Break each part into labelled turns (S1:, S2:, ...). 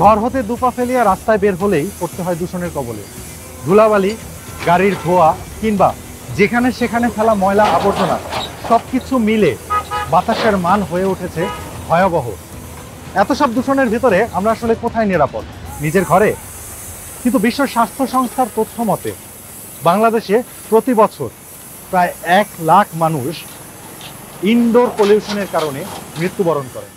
S1: ঘর হতে দুপা ফেলিয়া রাস্তায় বের হলেই পড়তে হয় দূষণের কবলে। ধুলাবালি, গাড়ির ধোঁয়া কিংবা যেখানে সেখানে ফেলা ময়লা আবর্জনা সবকিছু মিলে বাতাসের মান হয়ে উঠেছে ভয়াবহ। এত সব দূষণের ভিতরে আমরা আসলে কোথায় নিরাপদ? নিজের ঘরে? কিন্তু বিশ্ব স্বাস্থ্য সংস্থার তথ্য মতে বাংলাদেশে প্রতি বছর প্রায় 1 লাখ মানুষ ইনডোর পলিউশনের কারণে মৃত্যুবরণ করেন।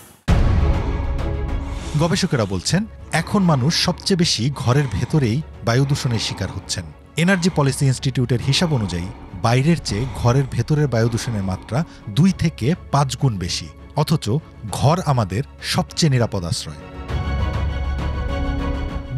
S2: গবেষকেরা বলছেন, এখন মানুষ সবচেয়ে বেশি ঘরের ভেতরেই বায়ু দূষণের শিকার হচ্ছেন। এনার্জি পলিসি ইনস্টিটিউটের হিসাব অনুযায়ী বাইরের চেয়ে ঘরের ভেতরের বায়ু দূষণের মাত্রা 2 থেকে 5 গুণ বেশি। অথচ ঘর আমাদের সবচেয়ে নিরাপদ আশ্রয়।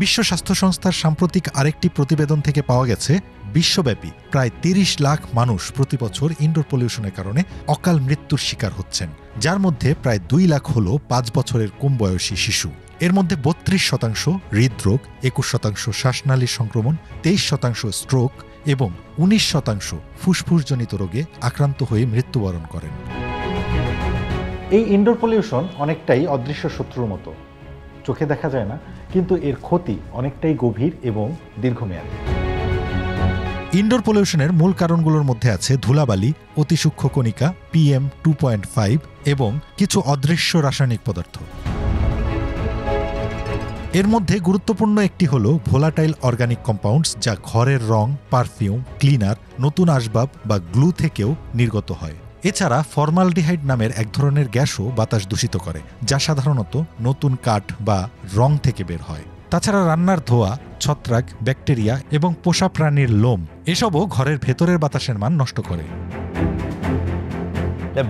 S2: বিশ্ব স্বাস্থ্য সংস্থার সাম্প্রতিক আরেকটি প্রতিবেদন থেকে পাওয়া গেছে, বিশ্বব্যাপী প্রায় 30 লাখ মানুষ প্রতি বছর ইনডোর পলিউশনের কারণে অকাল মৃত্যুর শিকার হচ্ছেন, যার মধ্যে প্রায় 2 লাখ হল 5 বছরের কম বয়সী শিশু। এর মধ্যে 32% হৃদরোগ, 21% শ্বাসনালীর সংক্রমণ, 23% স্ট্রোক এবং 19% ফুসফুসজনিত রোগে আক্রান্ত হয়ে মৃত্যুবরণ করেন।
S1: এই ইনডোর পলিউশন অনেকটাই অদৃশ্য শত্রুর মতো। চোখে দেখা যায় না, কিন্তু এর ক্ষতি অনেকটাই গভীর এবং দীর্ঘমেয়াদী।
S2: ইনডোর পলিউশনের মূল কারণগুলোর মধ্যে আছে ধুলাবালি, অতিসূক্ষ্ম কণিকা, PM2.5 এবং কিছু অদৃশ্য রাসায়নিক পদার্থ। এর মধ্যে গুরুত্বপূর্ণ একটি হল ভোলাটাইল অর্গানিক কম্পাউন্ডস, যা ঘরের রং, পারফিউম, ক্লিনার, নতুন আসবাব বা গ্লু থেকেও নির্গত হয়। এছাড়া ফর্মালডিহাইড নামের এক ধরনের গ্যাসও বাতাস দূষিত করে, যা সাধারণত নতুন কাঠ বা রং থেকে বের হয়। তাছাড়া রান্নার ধোঁয়া, ছত্রাক, ব্যাকটেরিয়া এবং পোষা প্রাণীর লোম এসবও ঘরের ভেতরের বাতাসের মান নষ্ট করে।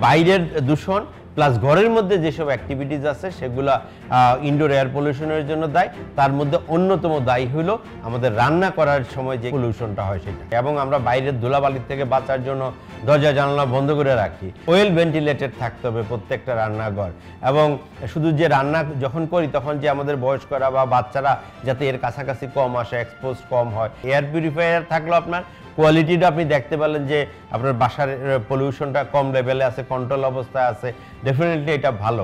S3: বাইরের দূষণ প্লাস ঘরের মধ্যে যেসব অ্যাক্টিভিটিস আছে সেগুলো ইনডোর এয়ার পলিউশনের জন্য দায়ী। তার মধ্যে অন্যতম দায়ী হলো আমাদের রান্না করার সময় যে পলিউশনটা হয় সেটা। এবং আমরা বাইরের ধুলাবালির থেকে বাঁচার জন্য দরজা জানালা বন্ধ করে রাখি। ওয়েল ভেন্টিলেটেড থাকতে হবে প্রত্যেকটা রান্নাঘর। এবং শুধু যে রান্না যখন করি তখন যে আমাদের বয়স্করা বা বাচ্চারা যাতে এর কাছাকাছি কম আসে, এক্সপোজ কম হয়। এয়ার পিউরিফায়ার থাকলেও আপনার কোয়ালিটিটা আপনি দেখতে পেলেন যে আপনার বাসার পলিউশনটা কম লেভেলে আছে, কন্ট্রোল অবস্থায় আছে, ডেফিনেটলি এটা ভালো।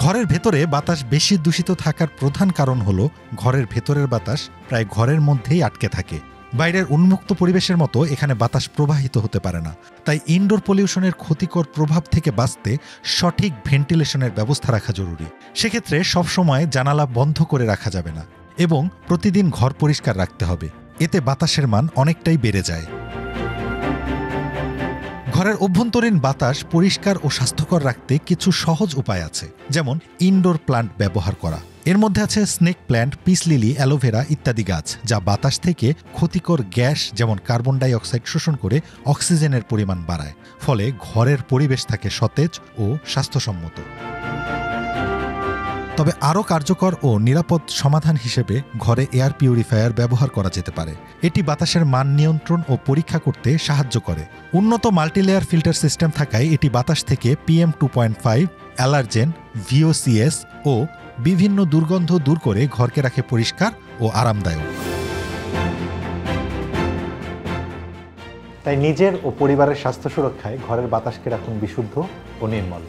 S2: ঘরের ভেতরে বাতাস বেশি দূষিত থাকার প্রধান কারণ হলো ঘরের ভেতরের বাতাস প্রায় ঘরের মধ্যেই আটকে থাকে। বাইরের উন্মুক্ত পরিবেশের মতো এখানে বাতাস প্রবাহিত হতে পারে না। তাই ইনডোর পলিউশনের ক্ষতিকর প্রভাব থেকে বাঁচতে সঠিক ভেন্টিলেশনের ব্যবস্থা রাখা জরুরি। সেক্ষেত্রে সবসময় জানালা বন্ধ করে রাখা যাবে না এবং প্রতিদিন ঘর পরিষ্কার রাখতে হবে। এতে বাতাসের মান অনেকটাই বেড়ে যায়। ঘরের অভ্যন্তরীণ বাতাস পরিষ্কার ও স্বাস্থ্যকর রাখতে কিছু সহজ উপায় আছে, যেমন ইনডোর প্লান্ট ব্যবহার করা। এর মধ্যে আছে snake plant, peace lily, aloe vera ইত্যাদি গাছ, যা বাতাস থেকে ক্ষতিকর গ্যাস যেমন কার্বন ডাই অক্সাইড শোষণ করে অক্সিজেনের পরিমাণ বাড়ায়। ফলে ঘরের পরিবেশ থাকে সতেজ ও স্বাস্থ্যসম্মত। তবে আরও কার্যকর ও নিরাপদ সমাধান হিসেবে ঘরে এয়ার পিউরিফায়ার ব্যবহার করা যেতে পারে। এটি বাতাসের মান নিয়ন্ত্রণ ও পরীক্ষা করতে সাহায্য করে। উন্নত মাল্টিলেয়ার ফিল্টার সিস্টেম থাকায় এটি বাতাস থেকে PM2.5, অ্যালার্জেন, VOCs ও বিভিন্ন দুর্গন্ধ দূর করে ঘরকে রাখে পরিষ্কার ও আরামদায়ক।
S1: তাই নিজের ও পরিবারের স্বাস্থ্য সুরক্ষায় ঘরের বাতাসকে রাখুন বিশুদ্ধ ও নির্মল।